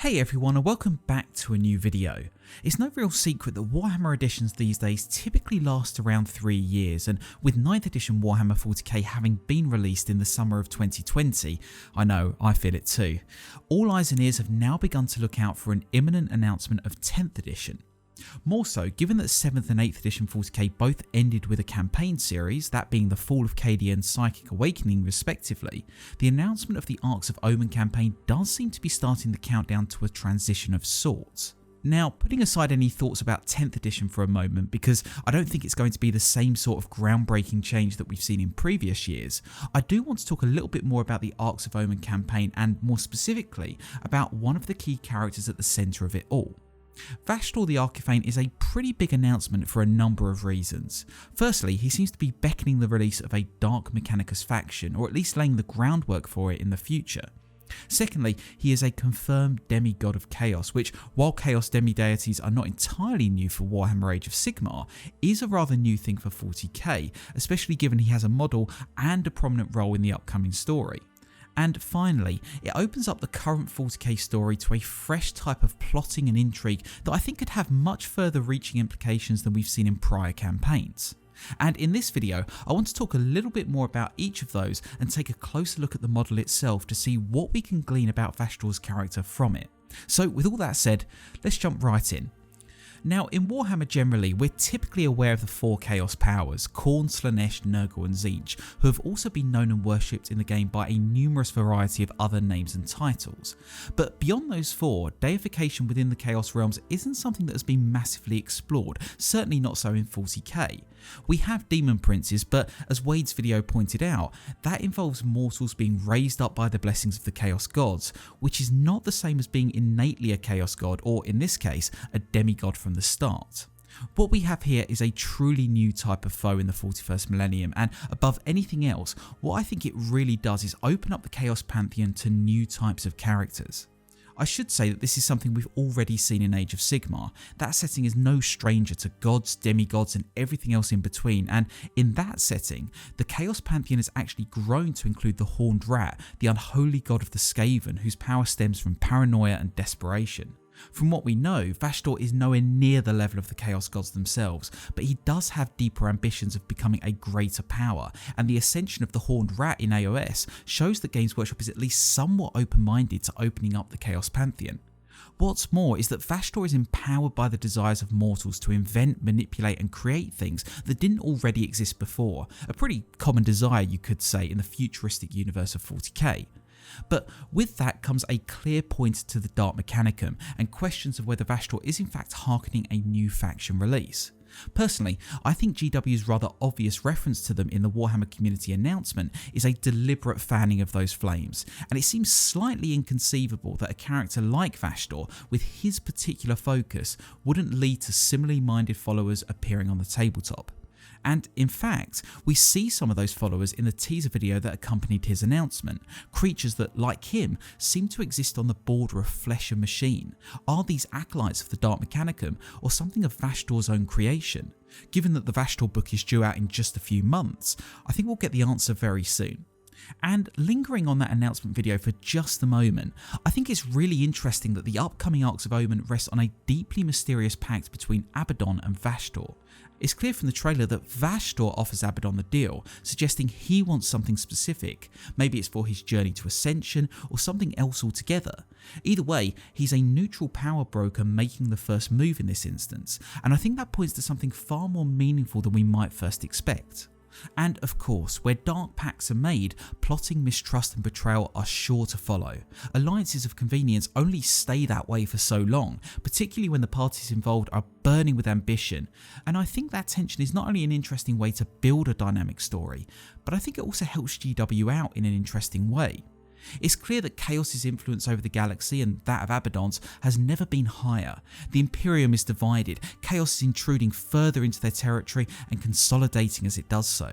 Hey everyone, and welcome back to a new video. It's no real secret that Warhammer editions these days typically last around 3 years, and with 9th edition Warhammer 40k having been released in the summer of 2020, I know, I feel it too. All eyes and ears have now begun to look out for an imminent announcement of 10th edition. More so, given that 7th and 8th edition 40k both ended with a campaign series, that being the Fall of Cadia and Psychic Awakening respectively, the announcement of the Arks of Omen campaign does seem to be starting the countdown to a transition of sorts. Now, putting aside any thoughts about 10th edition for a moment, because I don't think it's going to be the same sort of groundbreaking change that we've seen in previous years, I do want to talk a little bit more about the Arks of Omen campaign and more specifically about one of the key characters at the centre of it all. Vashtorr the Arkifane is a pretty big announcement for a number of reasons. Firstly, he seems to be beckoning the release of a Dark Mechanicus faction, or at least laying the groundwork for it in the future. Secondly, he is a confirmed demigod of chaos, which, while chaos demi-deities are not entirely new for Warhammer Age of Sigmar, is a rather new thing for 40k, especially given he has a model and a prominent role in the upcoming story. And finally, it opens up the current 40k story to a fresh type of plotting and intrigue that I think could have much further reaching implications than we've seen in prior campaigns. And in this video, I want to talk a little bit more about each of those and take a closer look at the model itself to see what we can glean about Vashtorr's character from it. So with all that said, let's jump right in. Now, in Warhammer generally, we're typically aware of the 4 Chaos powers, Khorne, Slaanesh, Nurgle and Tzeentch, who have also been known and worshipped in the game by a numerous variety of other names and titles. But beyond those 4, deification within the Chaos realms isn't something that has been massively explored, certainly not so in 40k. We have demon princes, but as Wade's video pointed out, that involves mortals being raised up by the blessings of the Chaos gods, which is not the same as being innately a Chaos god, or in this case, a demigod from the start. What we have here is a truly new type of foe in the 41st millennium, and above anything else, what I think it really does is open up the Chaos Pantheon to new types of characters. I should say that this is something we've already seen in Age of Sigmar. That setting is no stranger to gods, demigods and everything else in between, and in that setting, the Chaos Pantheon has actually grown to include the Horned Rat, the unholy god of the Skaven, whose power stems from paranoia and desperation. From what we know, Vashtorr is nowhere near the level of the Chaos Gods themselves, but he does have deeper ambitions of becoming a greater power, and the ascension of the Horned Rat in AOS shows that Games Workshop is at least somewhat open-minded to opening up the Chaos Pantheon. What's more is that Vashtorr is empowered by the desires of mortals to invent, manipulate and create things that didn't already exist before, a pretty common desire you could say in the futuristic universe of 40k. But with that comes a clear point to the Dark Mechanicum and questions of whether Vashtorr is in fact harkening a new faction release. Personally, I think GW's rather obvious reference to them in the Warhammer community announcement is a deliberate fanning of those flames, and it seems slightly inconceivable that a character like Vashtorr, with his particular focus, wouldn't lead to similarly minded followers appearing on the tabletop. And in fact, we see some of those followers in the teaser video that accompanied his announcement, creatures that, like him, seem to exist on the border of flesh and machine. Are these acolytes of the Dark Mechanicum, or something of Vashtorr's own creation? Given that the Vashtorr book is due out in just a few months, I think we'll get the answer very soon. And lingering on that announcement video for just a moment, I think it's really interesting that the upcoming Arks of Omen rests on a deeply mysterious pact between Abaddon and Vashtorr. It's clear from the trailer that Vashtorr offers Abaddon the deal, suggesting he wants something specific. Maybe it's for his journey to Ascension or something else altogether. Either way, he's a neutral power broker making the first move in this instance, and I think that points to something far more meaningful than we might first expect. And of course, where dark pacts are made, plotting, mistrust and betrayal are sure to follow. Alliances of convenience only stay that way for so long, particularly when the parties involved are burning with ambition, and I think that tension is not only an interesting way to build a dynamic story, but I think it also helps GW out in an interesting way. It's clear that Chaos's influence over the galaxy and that of Abaddon's has never been higher. The Imperium is divided, Chaos is intruding further into their territory and consolidating as it does so.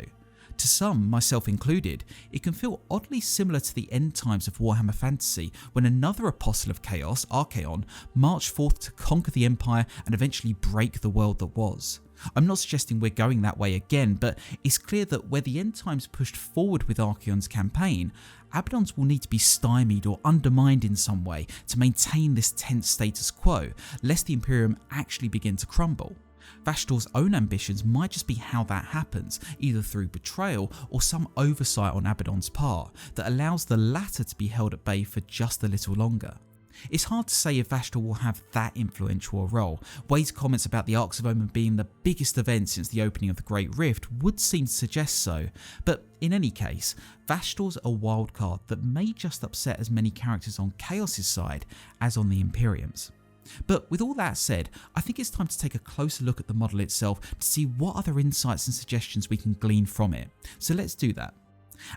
To some, myself included, it can feel oddly similar to the end times of Warhammer Fantasy when another apostle of chaos, Archaon, marched forth to conquer the Empire and eventually break the world that was. I'm not suggesting we're going that way again, but it's clear that where the end times pushed forward with Archaon's campaign, Abaddons will need to be stymied or undermined in some way to maintain this tense status quo, lest the Imperium actually begin to crumble. Vashtorr's own ambitions might just be how that happens, either through betrayal or some oversight on Abaddon's part that allows the latter to be held at bay for just a little longer. It's hard to say if Vashtorr will have that influential a role. Wade's comments about the Arks of Omen being the biggest event since the opening of the Great Rift would seem to suggest so, but in any case, Vashtorr's a wildcard that may just upset as many characters on Chaos's side as on the Imperium's. But with all that said, I think it's time to take a closer look at the model itself to see what other insights and suggestions we can glean from it. So let's do that.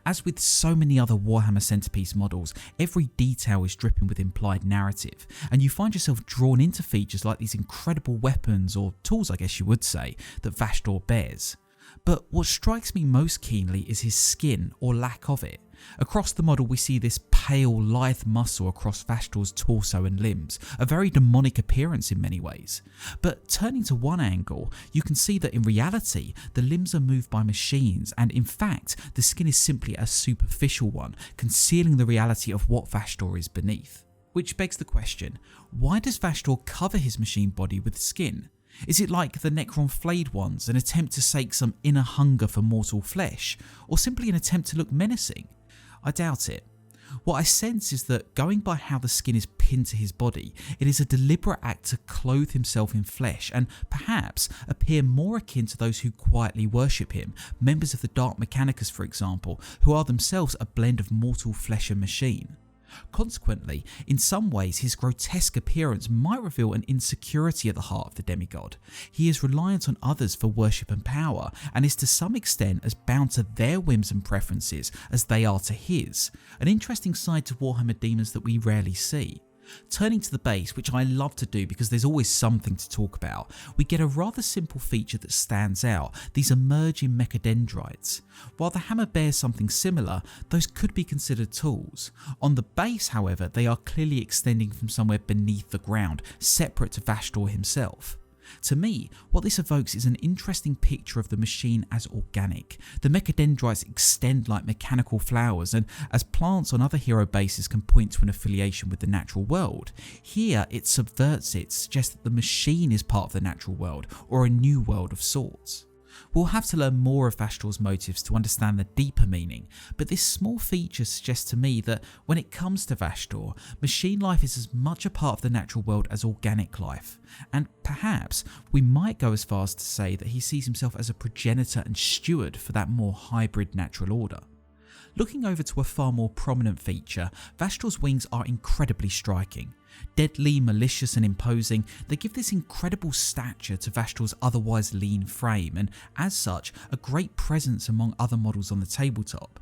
As with so many other Warhammer centerpiece models, every detail is dripping with implied narrative, and you find yourself drawn into features like these incredible weapons, or tools I guess you would say, that Vashtorr bears. But what strikes me most keenly is his skin, or lack of it. Across the model we see this pale, lithe muscle across Vashtorr's torso and limbs, a very demonic appearance in many ways. But turning to one angle, you can see that in reality, the limbs are moved by machines, and in fact, the skin is simply a superficial one, concealing the reality of what Vashtorr is beneath. Which begs the question, why does Vashtorr cover his machine body with skin? Is it like the Necron flayed ones, an attempt to sate some inner hunger for mortal flesh, or simply an attempt to look menacing? I doubt it. What I sense is that, going by how the skin is pinned to his body, it is a deliberate act to clothe himself in flesh and perhaps appear more akin to those who quietly worship him, members of the Dark Mechanicus for example, who are themselves a blend of mortal flesh and machine. Consequently, in some ways his grotesque appearance might reveal an insecurity at the heart of the demigod. He is reliant on others for worship and power, and is to some extent as bound to their whims and preferences as they are to his, an interesting side to Warhammer demons that we rarely see. Turning to the base, which I love to do because there's always something to talk about, we get a rather simple feature that stands out, these emerging mechadendrites. While the hammer bears something similar, those could be considered tools. On the base, however, they are clearly extending from somewhere beneath the ground, separate to Vashtorr himself. To me, what this evokes is an interesting picture of the machine as organic. The mechadendrites extend like mechanical flowers, and as plants on other hero bases can point to an affiliation with the natural world, here it subverts it to suggest that the machine is part of the natural world, or a new world of sorts. We'll have to learn more of Vashtorr's motives to understand the deeper meaning, but this small feature suggests to me that when it comes to Vashtorr, machine life is as much a part of the natural world as organic life, and perhaps we might go as far as to say that he sees himself as a progenitor and steward for that more hybrid natural order. Looking over to a far more prominent feature, Vashtorr's wings are incredibly striking. Deadly, malicious and imposing, they give this incredible stature to Vashtorr's otherwise lean frame, and as such, a great presence among other models on the tabletop.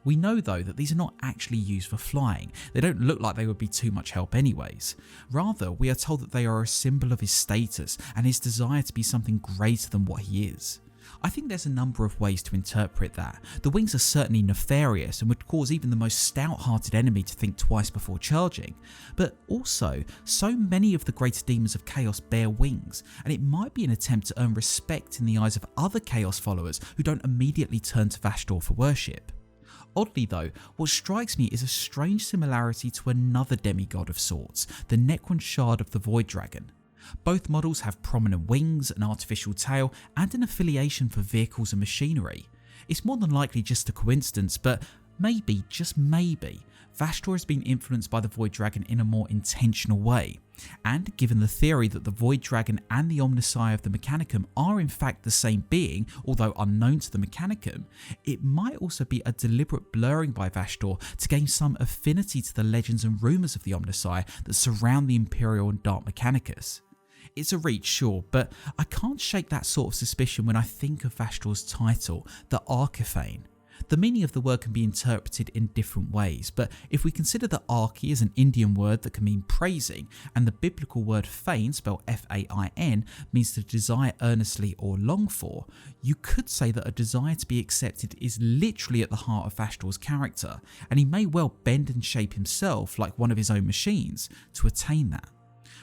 We know though that these are not actually used for flying, they don't look like they would be too much help anyways. Rather, we are told that they are a symbol of his status and his desire to be something greater than what he is. I think there's a number of ways to interpret that. The wings are certainly nefarious and would cause even the most stout-hearted enemy to think twice before charging, but also, so many of the greater demons of Chaos bear wings, and it might be an attempt to earn respect in the eyes of other Chaos followers who don't immediately turn to Vashtorr for worship. Oddly though, what strikes me is a strange similarity to another demigod of sorts, the Necron shard of the Void Dragon. Both models have prominent wings, an artificial tail, and an affiliation for vehicles and machinery. It's more than likely just a coincidence, but maybe, just maybe, Vashtorr has been influenced by the Void Dragon in a more intentional way. And given the theory that the Void Dragon and the Omnissiah of the Mechanicum are in fact the same being, although unknown to the Mechanicum, it might also be a deliberate blurring by Vashtorr to gain some affinity to the legends and rumours of the Omnissiah that surround the Imperial and Dark Mechanicus. It's a reach, sure, but I can't shake that sort of suspicion when I think of Vashtorr's title, the Arkifane. The meaning of the word can be interpreted in different ways, but if we consider that Arki is an Indian word that can mean praising, and the biblical word fane, spelled F-A-I-N, means to desire earnestly or long for, you could say that a desire to be accepted is literally at the heart of Vashtorr's character, and he may well bend and shape himself like one of his own machines to attain that.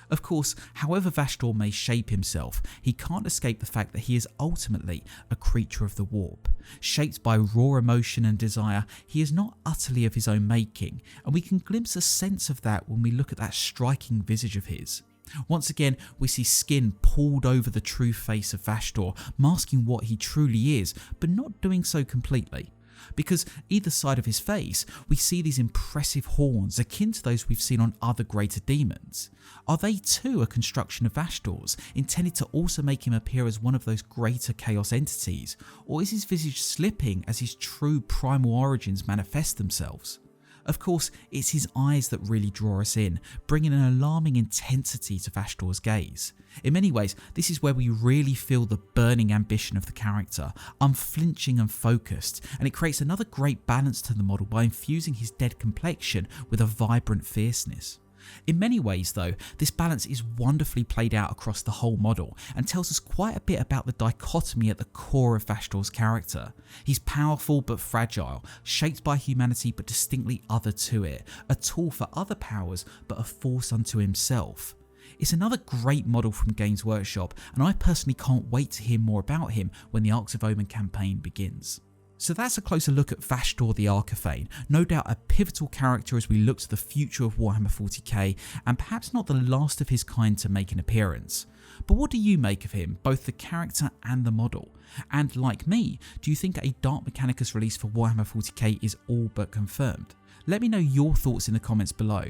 Of course, however Vashtorr may shape himself, he can't escape the fact that he is ultimately a creature of the warp. Shaped by raw emotion and desire, he is not utterly of his own making, and we can glimpse a sense of that when we look at that striking visage of his. Once again, we see skin pulled over the true face of Vashtorr, masking what he truly is, but not doing so completely. Because either side of his face, we see these impressive horns akin to those we've seen on other greater demons. Are they too a construction of Vashtorr's, intended to also make him appear as one of those greater chaos entities, or is his visage slipping as his true primal origins manifest themselves? Of course, it's his eyes that really draw us in, bringing an alarming intensity to Vashtorr's gaze. In many ways, this is where we really feel the burning ambition of the character, unflinching and focused, and it creates another great balance to the model by infusing his dead complexion with a vibrant fierceness. In many ways though, this balance is wonderfully played out across the whole model and tells us quite a bit about the dichotomy at the core of Vashtorr's character. He's powerful but fragile, shaped by humanity but distinctly other to it, a tool for other powers but a force unto himself. It's another great model from Games Workshop, and I personally can't wait to hear more about him when the Arks of Omen campaign begins. So that's a closer look at Vashtorr the Arkifane, no doubt a pivotal character as we look to the future of Warhammer 40k, and perhaps not the last of his kind to make an appearance. But what do you make of him, both the character and the model? And like me, do you think a Dark Mechanicus release for Warhammer 40k is all but confirmed? Let me know your thoughts in the comments below.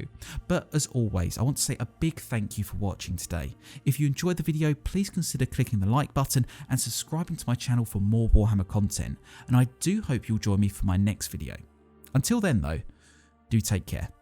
But as always, I want to say a big thank you for watching today. If you enjoyed the video, please consider clicking the like button and subscribing to my channel for more Warhammer content, and I do hope you'll join me for my next video. Until then though, do take care.